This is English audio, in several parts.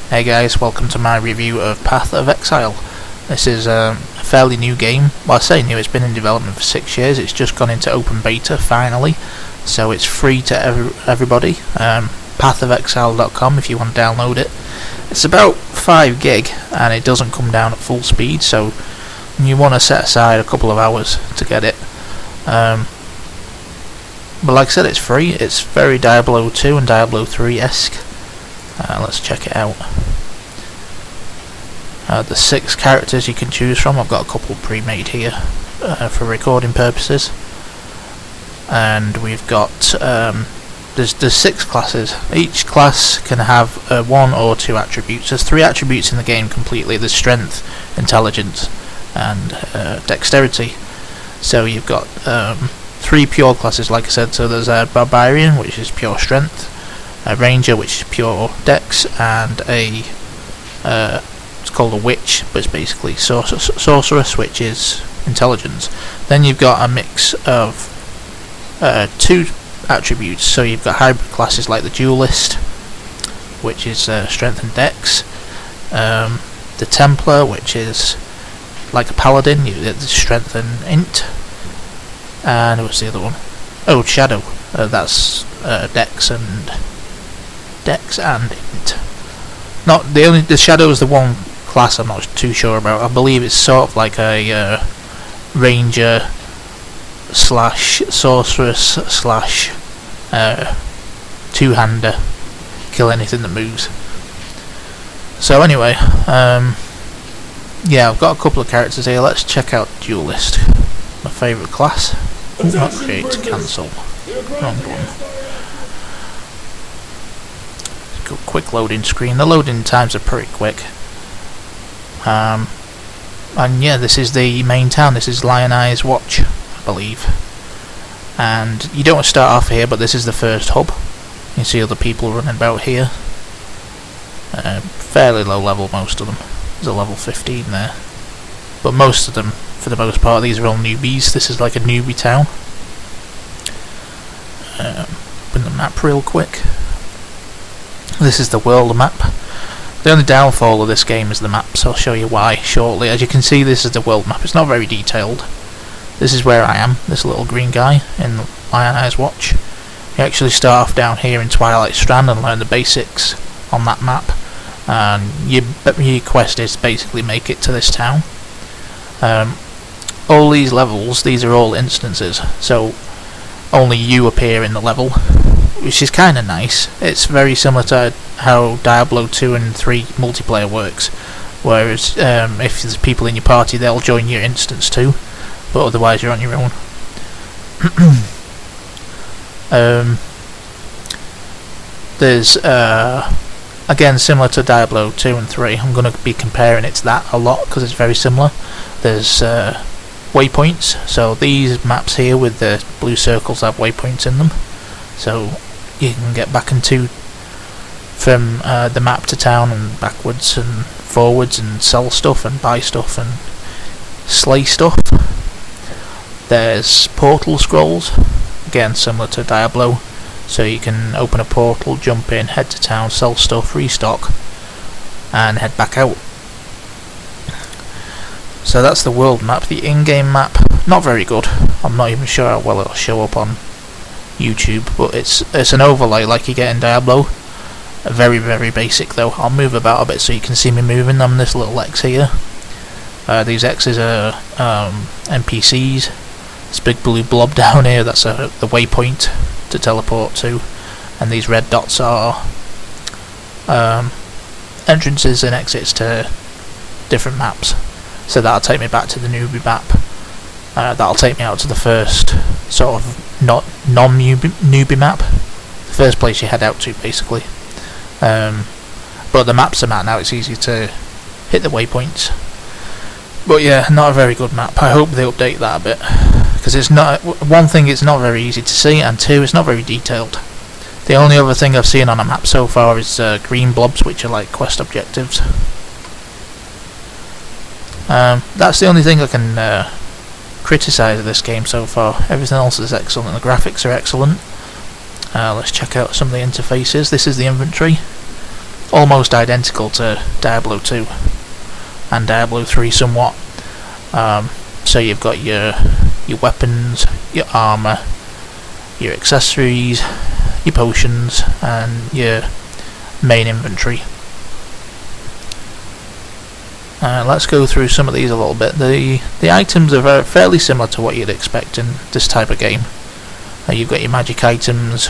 Hey guys, welcome to my review of Path of Exile. This is a fairly new game. Well, I say new, it's been in development for 6 years. It's just gone into open beta finally, so it's free to everybody. Pathofexile.com if you want to download it. It's about 5 gig and it doesn't come down at full speed, so you want to set aside a couple of hours to get it. But like I said, it's free. It's very Diablo 2 and Diablo 3-esque. Let's check it out. The 6 characters you can choose from. I've got a couple pre-made here for recording purposes. And we've got there's 6 classes. Each class can have 1 or 2 attributes. There's 3 attributes in the game completely. There's strength, intelligence, and dexterity. So you've got 3 pure classes, like I said. So there's a barbarian, which is pure strength, a ranger, which is pure dex, and a it's called a witch, but it's basically sorceress, which is intelligence. Then you've got a mix of 2 attributes. So you've got hybrid classes like the duelist, which is strength and dex, the Templar, which is like a paladin, you get the strength and int, and what's the other one? Oh, shadow. That's dex and int. Not the shadow is the one class I'm not too sure about. I believe it's sort of like a ranger slash sorceress slash two-hander, kill anything that moves. So anyway, yeah, I've got a couple of characters here. Let's check out duelist, my favourite class. Not create, cancel. Wrong one. Quick loading screen. The loading times are pretty quick. And yeah, this is the main town. This is Lion's Watch, I believe. And you don't start off here, but this is the first hub. You see other people running about here. Fairly low level, most of them. There's a level 15 there. But most of them, for the most part, these are all newbies. This is like a newbie town. Open the map real quick. This is the world map. The only downfall of this game is the maps. I'll show you why shortly. As you can see, this is the world map. It's not very detailed. This is where I am, this little green guy in Lion's Watch. You actually start off down here in Twilight Strand and learn the basics on that map. And your quest is to basically make it to this town. All these levels, these are all instances, so only you appear in the level, which is kind of nice. It's very similar to how Diablo 2 and 3 multiplayer works, whereas if there's people in your party, they'll join your instance too, but otherwise you're on your own. There's again, similar to Diablo 2 and 3, I'm going to be comparing it to that a lot because it's very similar. There's waypoints, so these maps here with the blue circles have waypoints in them, so you can get back into from the map to town and backwards and forwards and sell stuff and buy stuff and slay stuff. There's portal scrolls, again similar to Diablo, so you can open a portal, jump in, head to town, sell stuff, restock, and head back out. So that's the world map. The in-game map, not very good. I'm not even sure how well it'll show up on YouTube, but it's an overlay like you get in Diablo. Very, very basic though. I'll move about a bit so you can see me moving. I'm this little X here. These X's are NPCs. This big blue blob down here, that's the waypoint to teleport to, and these red dots are entrances and exits to different maps. So that'll take me back to the newbie map. That'll take me out to the first sort of non-newbie map, the first place you head out to basically. But the map's a map now, it's easy to hit the waypoints. But yeah, not a very good map. I hope they update that a bit, because it's not, one thing, it's not very easy to see, and 2, it's not very detailed. The only other thing I've seen on a map so far is green blobs, which are like quest objectives. That's the only thing I can criticise of this game so far. Everything else is excellent. The graphics are excellent. Let's check out some of the interfaces. This is the inventory. almost identical to Diablo 2 and Diablo 3 somewhat. So you've got your weapons, your armour, your accessories, your potions, and your main inventory. Let's go through some of these a little bit. The items are fairly similar to what you'd expect in this type of game. You've got your magic items,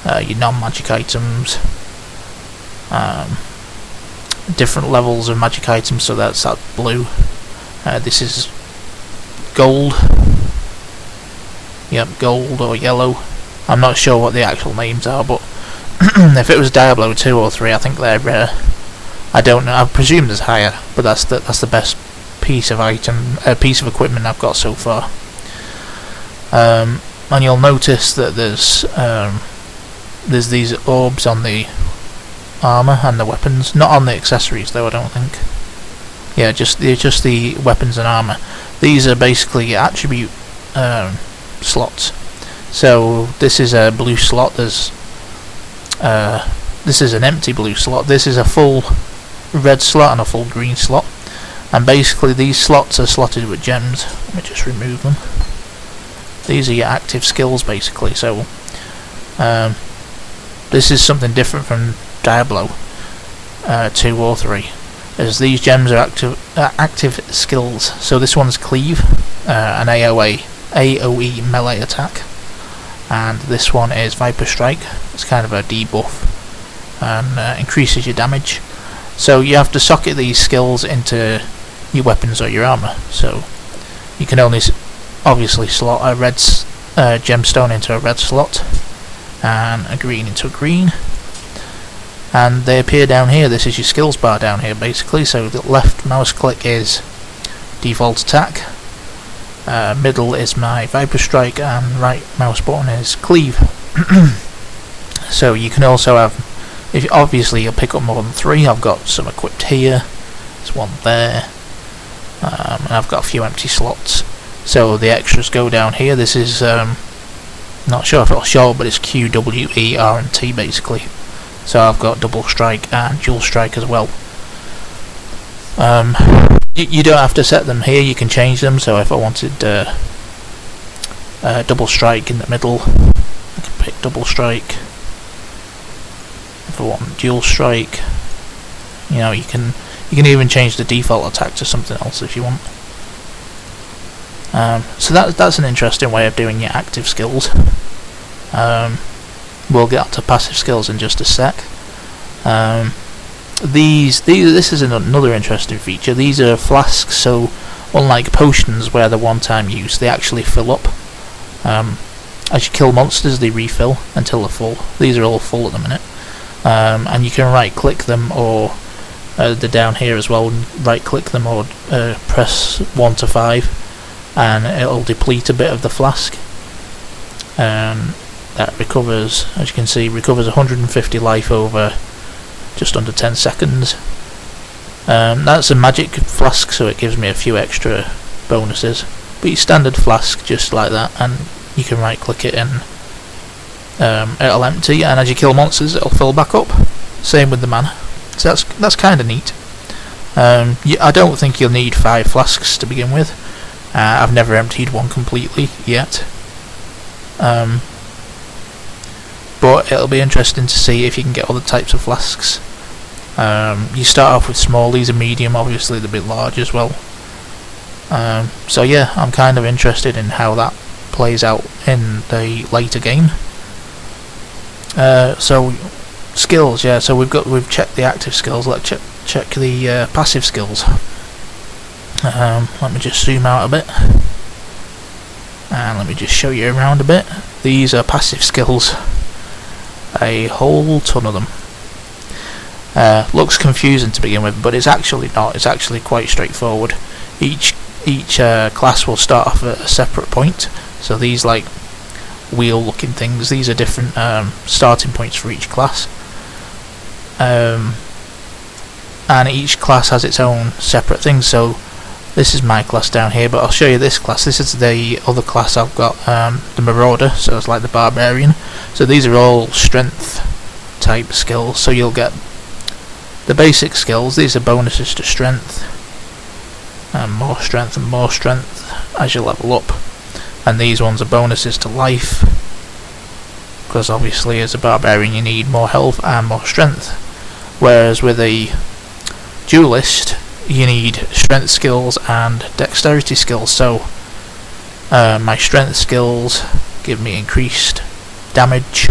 your non-magic items, different levels of magic items, so that's that blue. This is gold. Yep, gold or yellow. I'm not sure what the actual names are, but if it was Diablo 2 or 3, I think they're rare. I don't know. I presume there's higher, but that's the best piece of equipment I've got so far. And you'll notice that there's these orbs on the armor and the weapons, not on the accessories though. I don't think. Yeah, just the weapons and armor. These are basically attribute slots. So this is a blue slot. This is an empty blue slot. This is a full red slot and a full green slot. And basically these slots are slotted with gems. Let me just remove them. These are your active skills basically. So this is something different from Diablo 2 or 3, as these gems are active skills. So this one's cleave, an AOE melee attack, and this one is Viper Strike. It's kind of a debuff and increases your damage. So you have to socket these skills into your weapons or your armor. So you can only obviously slot a red gemstone into a red slot and a green into a green, and they appear down here. This is your skills bar down here basically. So the left mouse click is default attack, middle is my Viper Strike, and right mouse button is cleave. So you can also have, obviously you'll pick up more than 3. I've got some equipped here, there's one there, and I've got a few empty slots. So the extras go down here. This is not sure if it'll show, but it's Q, W, E, R and T basically. So I've got double strike and dual strike as well. You don't have to set them here, you can change them. So if I wanted double strike in the middle, I can pick double strike. If I want dual strike, you know, you can even change the default attack to something else if you want. So that's an interesting way of doing your active skills. We'll get to passive skills in just a sec. This is another interesting feature. These are flasks, so unlike potions where they're one-time use, they actually fill up. As you kill monsters, they refill until they're full. These are all full at the minute. And you can right-click them, or they're down here as well. Right-click them or press 1 to 5, and it'll deplete a bit of the flask. That recovers, as you can see, recovers 150 life over just under 10 seconds. That's a magic flask, so it gives me a few extra bonuses. But your standard flask, just like that, and you can right click it and it'll empty, and as you kill monsters it'll fill back up. Same with the mana. So that's kind of neat. I don't think you'll need 5 flasks to begin with. I've never emptied one completely yet. But it'll be interesting to see if you can get other types of flasks. You start off with small, these are medium, obviously they're a bit large as well. So yeah, I'm kind of interested in how that plays out in the later game. So skills, yeah. So we've checked the active skills. Let's check the passive skills. Let me just zoom out a bit, and let me just show you around a bit. These are passive skills. A whole ton of them. Looks confusing to begin with, but it's actually not. It's actually quite straightforward. Each class will start off at a separate point. So these like wheel looking things, these are different starting points for each class. And each class has its own separate things. So this is my class down here, but I'll show you this class. This is the other class I've got, the Marauder, so it's like the Barbarian. So these are all strength type skills, so you'll get the basic skills, these are bonuses to strength, and more strength as you level up, and these ones are bonuses to life, because obviously as a barbarian you need more health and more strength, whereas with a duelist you need strength skills and dexterity skills. So my strength skills give me increased damage,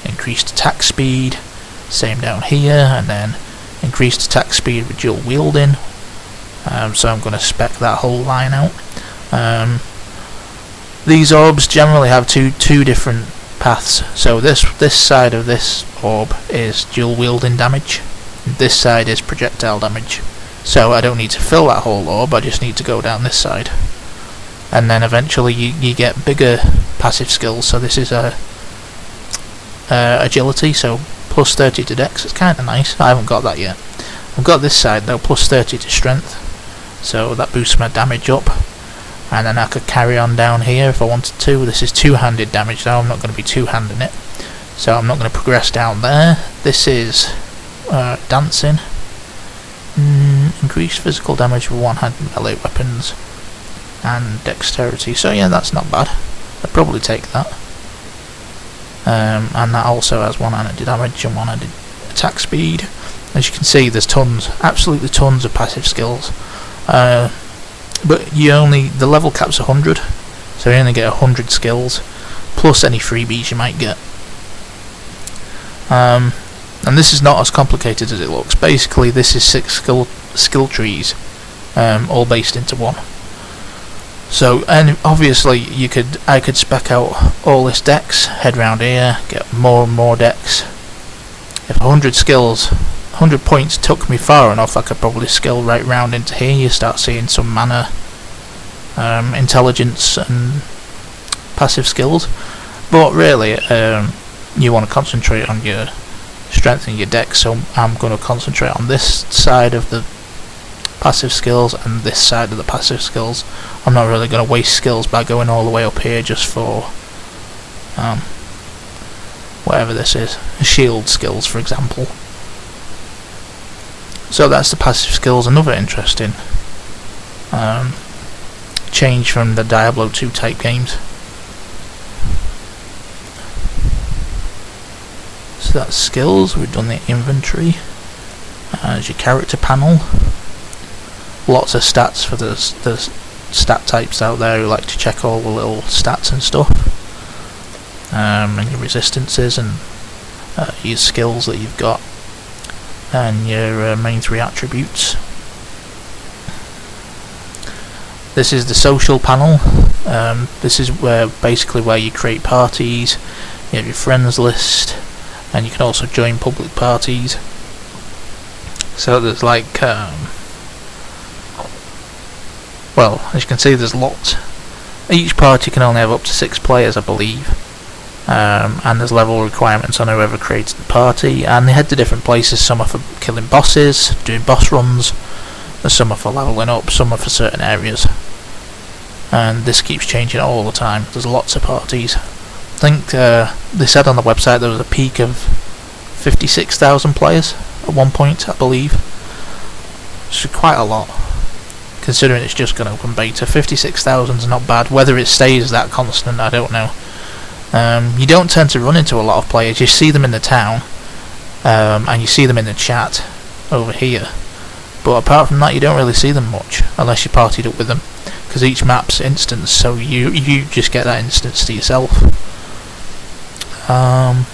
increased attack speed, same down here, and then increased attack speed with dual wielding. So I'm going to spec that whole line out. These orbs generally have two different paths. So this side of this orb is dual wielding damage, this side is projectile damage. So I don't need to fill that whole orb, I just need to go down this side. And then eventually you get bigger passive skills. So this is a agility, so plus 30 to dex. It's kind of nice. I haven't got that yet. I've got this side though, plus 30 to strength, so that boosts my damage up. And then I could carry on down here if I wanted to. This is two-handed damage now, I'm not going to be two-handing it, so I'm not going to progress down there. This is dancing. Increased physical damage with one-handed melee weapons and dexterity, so yeah, that's not bad. I'd probably take that. And that also has one-handed damage and one-handed attack speed. As you can see, there's tons, absolutely tons of passive skills. But the level cap's 100, so you only get 100 skills, plus any freebies you might get. And this is not as complicated as it looks. Basically, this is 6 skill trees, all based into one. So, and obviously, I could spec out all this dex, head round here, get more and more dex. If 100 points took me far enough, I could probably skill right round into here. You start seeing some mana, intelligence and passive skills. But really, you want to concentrate on your strength and your dex, so I'm going to concentrate on this side of the passive skills and this side of the passive skills. I'm not really going to waste skills by going all the way up here just for whatever this is, shield skills for example. So that's the passive skills. Another interesting change from the Diablo 2 type games. So that's skills. We've done the inventory. There's your character panel. Lots of stats for the stat types out there who like to check all the little stats and stuff, and your resistances and your skills that you've got, and your main 3 attributes. This is the social panel. This is basically where you create parties. You have your friends list, and you can also join public parties. So there's like well, as you can see, there's lots. Each party can only have up to 6 players, I believe, and there's level requirements on whoever creates the party, and they head to different places. Some are for killing bosses, doing boss runs, and some are for leveling up, some are for certain areas, and this keeps changing all the time. There's lots of parties. I think they said on the website there was a peak of 56,000 players at one point, I believe. It's quite a lot, considering it's just going open beta. 56,000 is not bad. Whether it stays that constant, I don't know. You don't tend to run into a lot of players. You see them in the town, and you see them in the chat over here, but apart from that you don't really see them much unless you partied up with them, because each map's instance, so you just get that instance to yourself.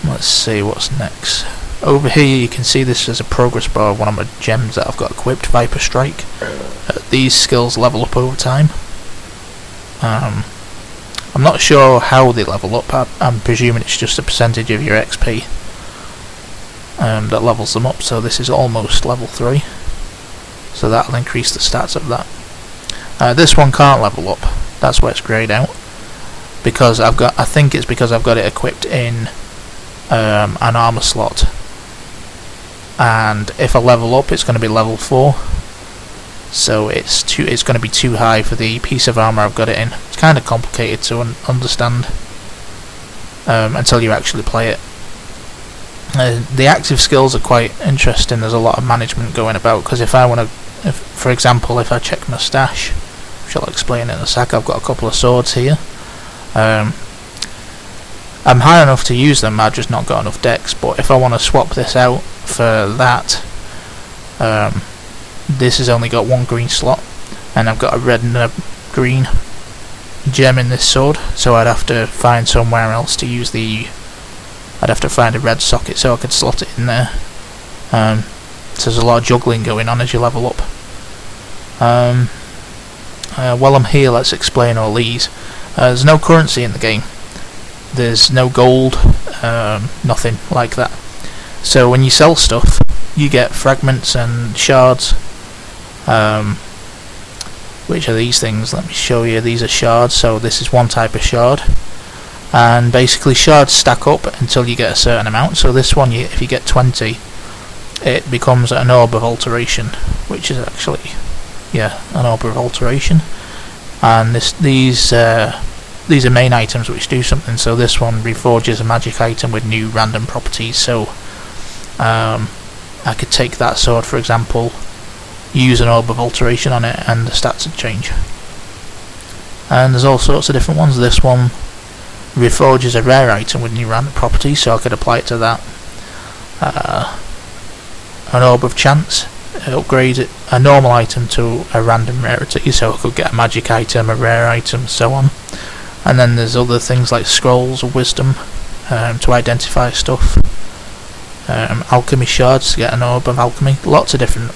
Let's see what's next. Over here you can see this as a progress bar of one of my gems that I've got equipped, Viper Strike. These skills level up over time. I'm not sure how they level up. I'm presuming it's just a percentage of your XP that levels them up, so this is almost level 3, so that'll increase the stats of that. This one can't level up, that's why it's greyed out, because I think it's because I've got it equipped in an armor slot, and if I level up it's going to be level 4, so it's going to be too high for the piece of armor I've got it in. It's kind of complicated to understand until you actually play it. The active skills are quite interesting. There's a lot of management going about, because if I want to, for example, if I check my stash, which I'll explain in a sec, I've got a couple of swords here. I'm high enough to use them, I've just not got enough dex, but if I want to swap this out for that, this has only got one green slot, and I've got a red and a green gem in this sword, so I'd have to find somewhere else to use I'd have to find a red socket so I could slot it in there. So there's a lot of juggling going on as you level up. While I'm here, let's explain all these. There's no currency in the game. There's no gold, nothing like that. So when you sell stuff, you get fragments and shards, which are these things. Let me show you. These are shards, so this is one type of shard. And basically shards stack up until you get a certain amount. So this one, if you get 20, it becomes an orb of alteration, which is actually, yeah, an orb of alteration. And these are main items which do something. So this one reforges a magic item with new random properties. So I could take that sword, for example, use an orb of alteration on it, and the stats would change. And there's all sorts of different ones. This one reforges a rare item with new random properties, so I could apply it to that. An orb of chance, it upgrades a normal item to a random rarity, so I could get a magic item, a rare item, so on. And then there's other things like scrolls of wisdom, to identify stuff. Alchemy shards to get an orb of alchemy. Lots of different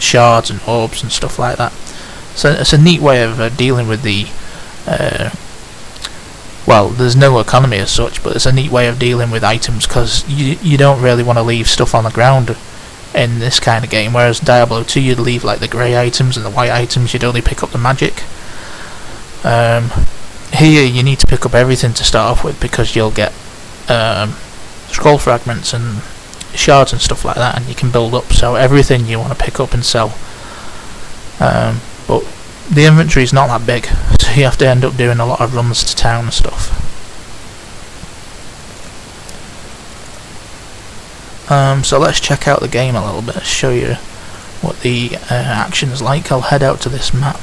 shards and orbs and stuff like that. So it's a neat way of dealing with the well, there's no economy as such, but it's a neat way of dealing with items, because you don't really want to leave stuff on the ground in this kind of game, whereas Diablo 2 you'd leave like the grey items and the white items, you'd only pick up the magic. Here you need to pick up everything to start off with, because you'll get scroll fragments and shards and stuff like that, and you can build up, so everything you want to pick up and sell. But the inventory is not that big, so you have to end up doing a lot of runs to town and stuff. So let's check out the game a little bit, show you what the action is like. I'll head out to this map,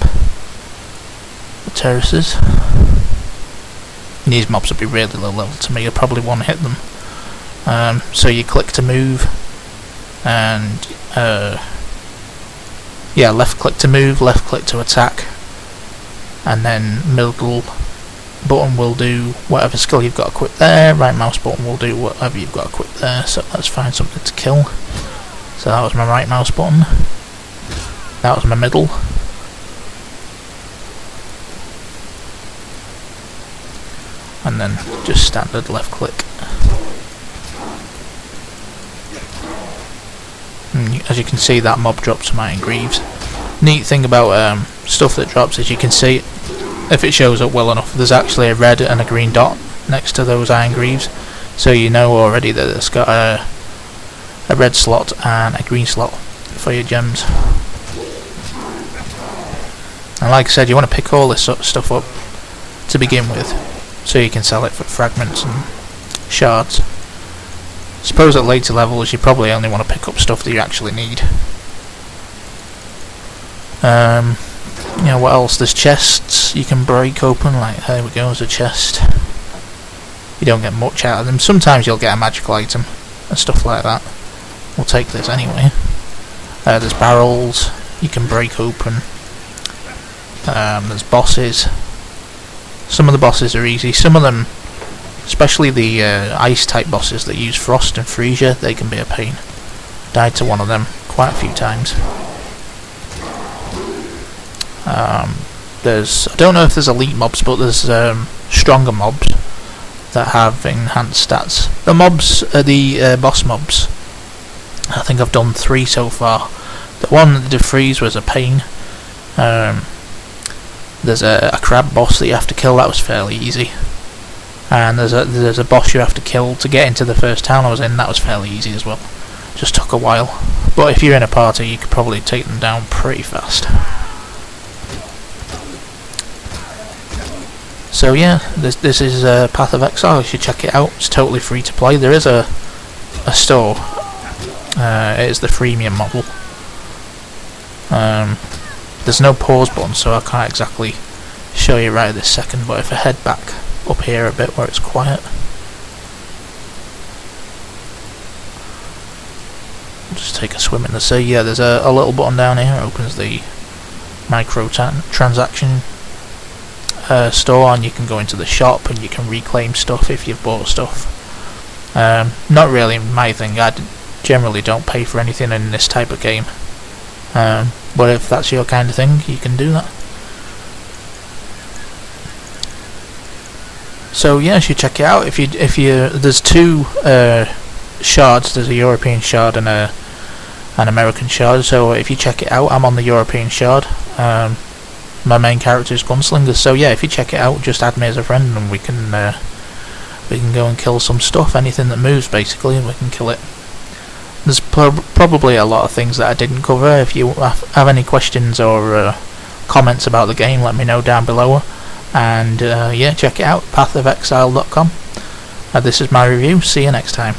the terraces. These mobs will be really low level to me, you'll probably one hit them. So you click to move, and yeah, left click to move, left click to attack, and then middle button will do whatever skill you've got equipped there, right mouse button will do whatever you've got equipped there. So let's find something to kill. So that was my right mouse button, that was my middle, and then just standard left click. As you can see, that mob drops some iron greaves. Neat thing about stuff that drops is you can see, if it shows up well enough, there's actually a red and a green dot next to those iron greaves, so you know already that it's got a red slot and a green slot for your gems. And like I said, you want to pick all this sort of stuff up to begin with, so you can sell it for fragments and shards. Suppose at later levels you probably only want to pick up stuff that you actually need. You know, what else? There's chests you can break open, like there we go, there's a chest. You don't get much out of them. Sometimes you'll get a magical item and stuff like that. We'll take this anyway. There's barrels you can break open. There's bosses. Some of the bosses are easy, some of them, especially the ice type bosses that use frost and freesia, they can be a pain. Died to one of them quite a few times. I don't know if there's elite mobs, but there's stronger mobs that have enhanced stats. The mobs are the boss mobs. I think I've done 3 so far. The one that did freeze was a pain. There's a crab boss that you have to kill, that was fairly easy. And there's a boss you have to kill to get into the first town I was in, that was fairly easy as well. Just took a while. But if you're in a party you could probably take them down pretty fast. So yeah, this is Path of Exile, you should check it out, it's totally free to play. There is a a store. It is the freemium model. There's no pause button, so I can't exactly show you right this second, but if I head back up here a bit where it's quiet, I'll just take a swim in the sea. Yeah, there's a little button down here, it opens the transaction store, and you can go into the shop and you can reclaim stuff if you've bought stuff. Not really my thing. I generally don't pay for anything in this type of game, but if that's your kind of thing, you can do that. So yeah, you should check it out. If you there's two shards. There's a European shard and an American shard. So if you check it out, I'm on the European shard. My main character is Gunslinger. So yeah, if you check it out, just add me as a friend, and we can go and kill some stuff. Anything that moves, basically, and we can kill it. There's probably a lot of things that I didn't cover. If you have any questions or comments about the game, let me know down below. And yeah, check it out, pathofexile.com. This is my review. See you next time.